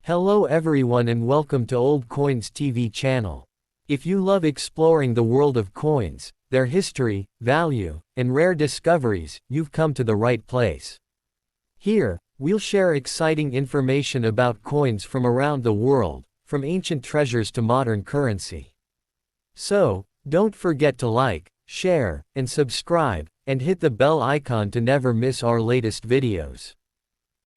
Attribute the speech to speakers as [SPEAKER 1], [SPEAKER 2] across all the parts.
[SPEAKER 1] Hello everyone and welcome to Old Coins TV channel. If you love exploring the world of coins, their history, value, and rare discoveries, you've come to the right place. Here, we'll share exciting information about coins from around the world, from ancient treasures to modern currency. So, don't forget to like, share, and subscribe, and hit the bell icon to never miss our latest videos.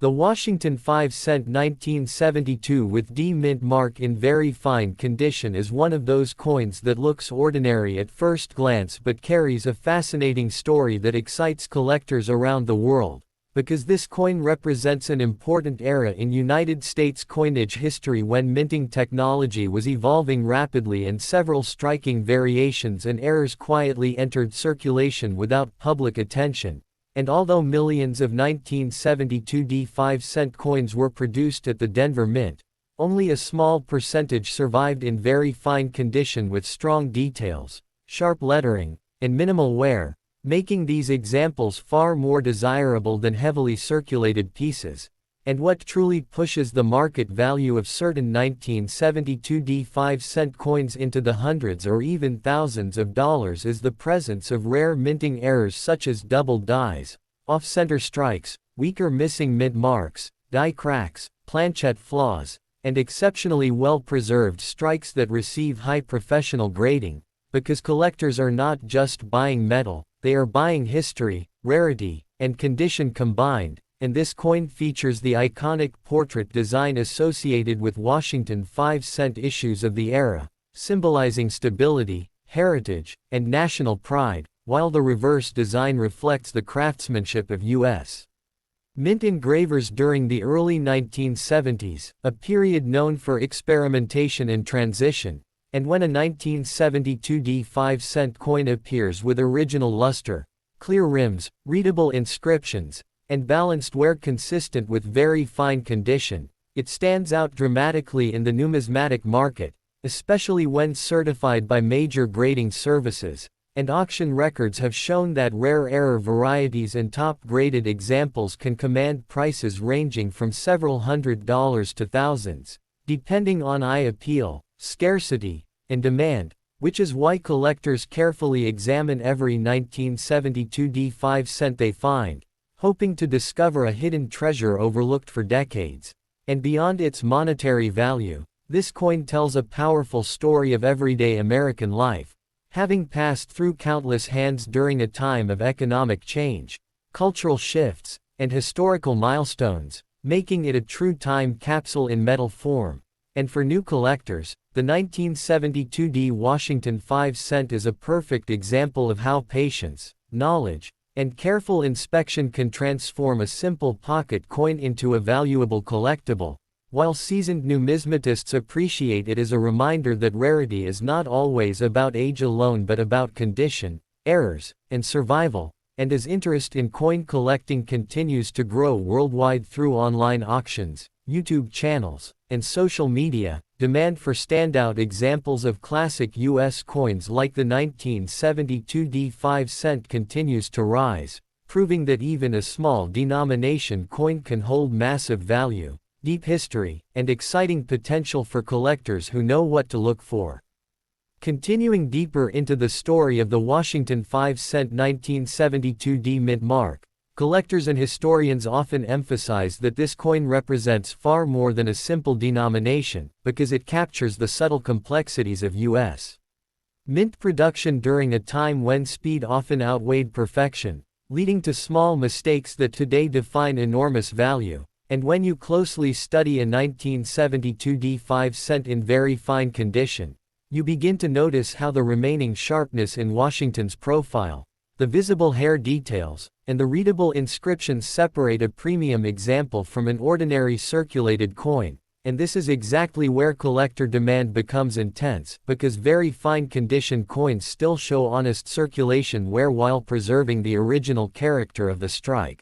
[SPEAKER 1] The Washington 5-cent 1972 with D mint mark in very fine condition is one of those coins that looks ordinary at first glance but carries a fascinating story that excites collectors around the world, because this coin represents an important era in United States coinage history when minting technology was evolving rapidly and several striking variations and errors quietly entered circulation without public attention. And although millions of 1972 D 5-cent coins were produced at the Denver Mint, only a small percentage survived in very fine condition with strong details, sharp lettering, and minimal wear, making these examples far more desirable than heavily circulated pieces. And what truly pushes the market value of certain 1972 D 5-cent coins into the hundreds or even thousands of dollars is the presence of rare minting errors such as double dies, off-center strikes, weaker missing mint marks, die cracks, planchette flaws, and exceptionally well-preserved strikes that receive high professional grading, because collectors are not just buying metal, they are buying history, rarity, and condition combined. And this coin features the iconic portrait design associated with Washington 5-cent issues of the era, symbolizing stability, heritage, and national pride, while the reverse design reflects the craftsmanship of U.S. mint engravers during the early 1970s, a period known for experimentation and transition, and when a 1972 D 5-cent coin appears with original luster, clear rims, readable inscriptions, and balanced wear consistent with very fine condition, it stands out dramatically in the numismatic market, especially when certified by major grading services, and auction records have shown that rare error varieties and top-graded examples can command prices ranging from several $100s to thousands, depending on eye appeal, scarcity, and demand, which is why collectors carefully examine every 1972 D 5-cent they find, hoping to discover a hidden treasure overlooked for decades. And beyond its monetary value, this coin tells a powerful story of everyday American life, having passed through countless hands during a time of economic change, cultural shifts, and historical milestones, making it a true time capsule in metal form. And for new collectors, the 1972 D Washington 5-cent is a perfect example of how patience, knowledge, and careful inspection can transform a simple pocket coin into a valuable collectible, while seasoned numismatists appreciate it as a reminder that rarity is not always about age alone but about condition, errors, and survival. And as interest in coin collecting continues to grow worldwide through online auctions, YouTube channels, and social media, demand for standout examples of classic U.S. coins like the 1972 D 5-cent continues to rise, proving that even a small denomination coin can hold massive value, deep history, and exciting potential for collectors who know what to look for. Continuing deeper into the story of the Washington 5-cent 1972 D mint mark, collectors and historians often emphasize that this coin represents far more than a simple denomination, because it captures the subtle complexities of U.S. mint production during a time when speed often outweighed perfection, leading to small mistakes that today define enormous value. And when you closely study a 1972 D 5-cent in very fine condition, you begin to notice how the remaining sharpness in Washington's profile, the visible hair details, and the readable inscriptions separate a premium example from an ordinary circulated coin. And this is exactly where collector demand becomes intense, because very fine condition coins still show honest circulation wear while preserving the original character of the strike,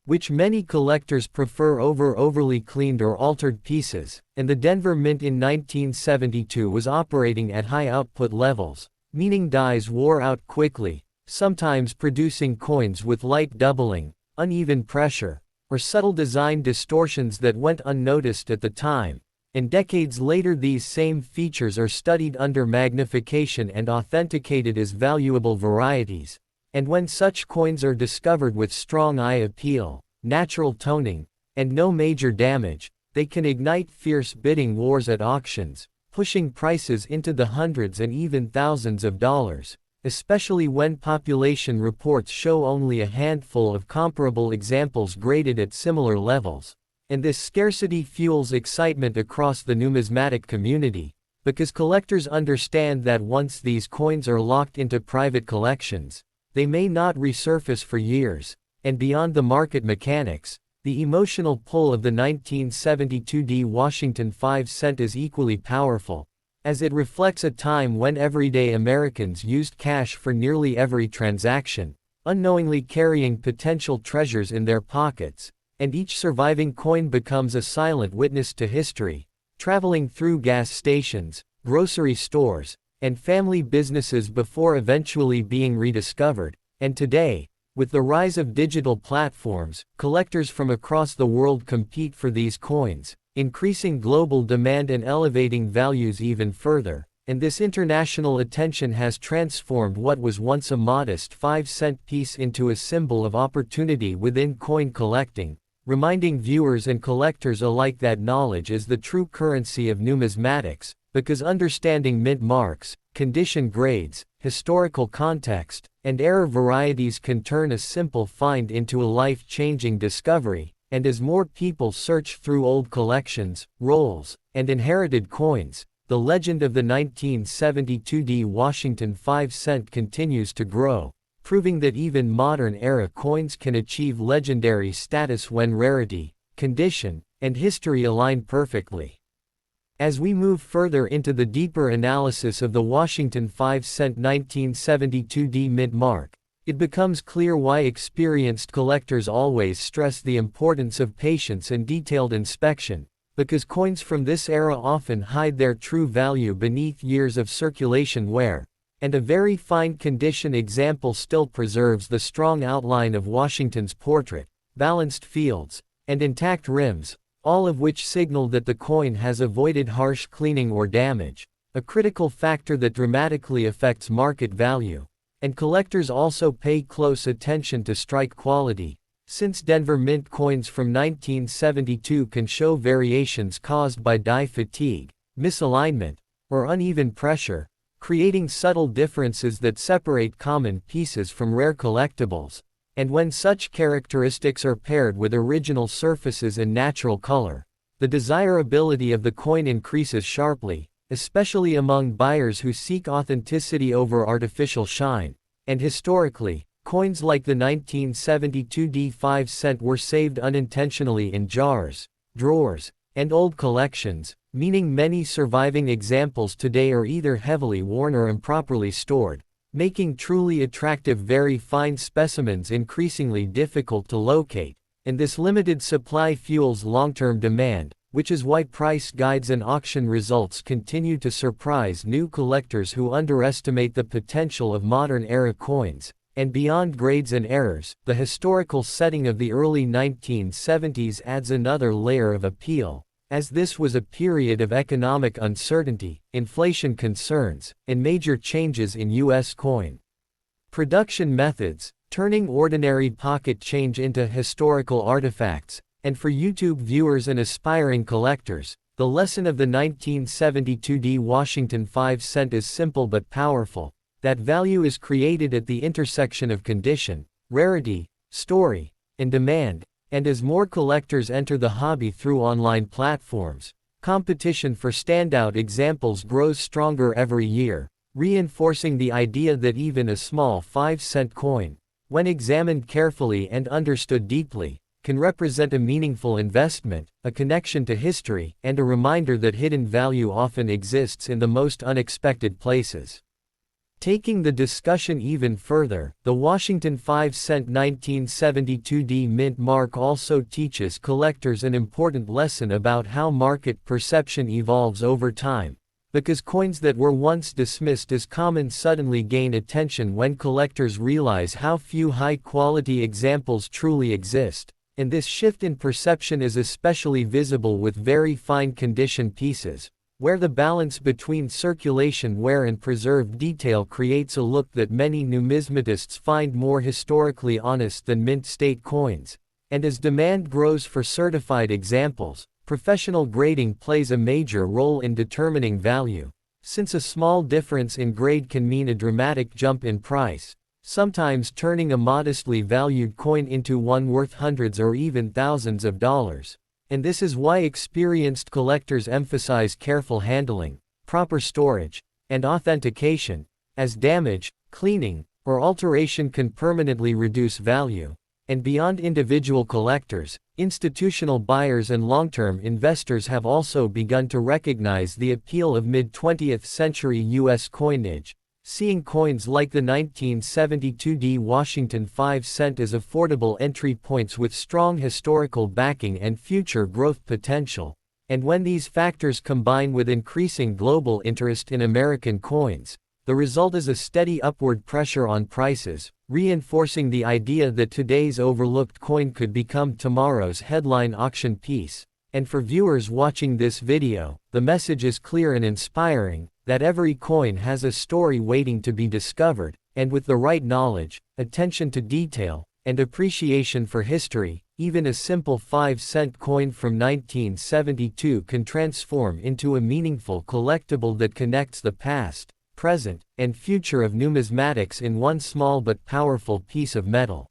[SPEAKER 1] which many collectors prefer over overly cleaned or altered pieces. And the Denver Mint in 1972 was operating at high output levels, meaning dies wore out quickly, sometimes producing coins with light doubling, uneven pressure, or subtle design distortions that went unnoticed at the time, and decades later these same features are studied under magnification and authenticated as valuable varieties. And when such coins are discovered with strong eye appeal, natural toning, and no major damage, they can ignite fierce bidding wars at auctions, pushing prices into the hundreds and even thousands of dollars, especially when population reports show only a handful of comparable examples graded at similar levels. And this scarcity fuels excitement across the numismatic community, because collectors understand that once these coins are locked into private collections, they may not resurface for years. And beyond the market mechanics, the emotional pull of the 1972 Washington 5-cent is equally powerful, as it reflects a time when everyday Americans used cash for nearly every transaction, unknowingly carrying potential treasures in their pockets. And each surviving coin becomes a silent witness to history, traveling through gas stations, grocery stores, and family businesses before eventually being rediscovered. And today, with the rise of digital platforms, collectors from across the world compete for these coins, increasing global demand and elevating values even further. And this international attention has transformed what was once a modest 5-cent piece into a symbol of opportunity within coin collecting, reminding viewers and collectors alike that knowledge is the true currency of numismatics, because understanding mint marks, condition grades, historical context, and error varieties can turn a simple find into a life-changing discovery. And as more people search through old collections, rolls, and inherited coins, the legend of the 1972 Washington 5-cent continues to grow, proving that even modern-era coins can achieve legendary status when rarity, condition, and history align perfectly. As we move further into the deeper analysis of the Washington 5-cent 1972 mint mark, it becomes clear why experienced collectors always stress the importance of patience and detailed inspection, because coins from this era often hide their true value beneath years of circulation wear. And a very fine condition example still preserves the strong outline of Washington's portrait, balanced fields, and intact rims, all of which signal that the coin has avoided harsh cleaning or damage, a critical factor that dramatically affects market value. And collectors also pay close attention to strike quality, since Denver Mint coins from 1972 can show variations caused by die fatigue, misalignment, or uneven pressure, creating subtle differences that separate common pieces from rare collectibles. And when such characteristics are paired with original surfaces and natural color, the desirability of the coin increases sharply, especially among buyers who seek authenticity over artificial shine. And historically, coins like the 1972 5-cent were saved unintentionally in jars, drawers, and old collections, meaning many surviving examples today are either heavily worn or improperly stored, making truly attractive very fine specimens increasingly difficult to locate. And this limited supply fuels long-term demand, which is why price guides and auction results continue to surprise new collectors who underestimate the potential of modern-era coins. And beyond grades and errors, the historical setting of the early 1970s adds another layer of appeal, as this was a period of economic uncertainty, inflation concerns, and major changes in U.S. coin production methods, turning ordinary pocket change into historical artifacts. And for YouTube viewers and aspiring collectors, the lesson of the 1972 Washington 5-cent is simple but powerful, that value is created at the intersection of condition, rarity, story, and demand. And as more collectors enter the hobby through online platforms, competition for standout examples grows stronger every year, reinforcing the idea that even a small 5-cent coin, when examined carefully and understood deeply, can represent a meaningful investment, a connection to history, and a reminder that hidden value often exists in the most unexpected places. Taking the discussion even further, the Washington 5-cent 1972 mint mark also teaches collectors an important lesson about how market perception evolves over time, because coins that were once dismissed as common suddenly gain attention when collectors realize how few high-quality examples truly exist. And this shift in perception is especially visible with very fine condition pieces, where the balance between circulation wear and preserved detail creates a look that many numismatists find more historically honest than mint-state coins. And as demand grows for certified examples, professional grading plays a major role in determining value, since a small difference in grade can mean a dramatic jump in price, sometimes turning a modestly valued coin into one worth hundreds or even thousands of dollars. And this is why experienced collectors emphasize careful handling, proper storage, and authentication, as damage, cleaning, or alteration can permanently reduce value. And beyond individual collectors, institutional buyers and long-term investors have also begun to recognize the appeal of mid-20th century U.S. coinage, seeing coins like the 1972 Washington 5 cent as affordable entry points with strong historical backing and future growth potential. And when these factors combine with increasing global interest in American coins, the result is a steady upward pressure on prices, reinforcing the idea that today's overlooked coin could become tomorrow's headline auction piece. And for viewers watching this video, the message is clear and inspiring, that every coin has a story waiting to be discovered, and with the right knowledge, attention to detail, and appreciation for history, even a simple 5-cent coin from 1972 can transform into a meaningful collectible that connects the past, present, and future of numismatics in one small but powerful piece of metal.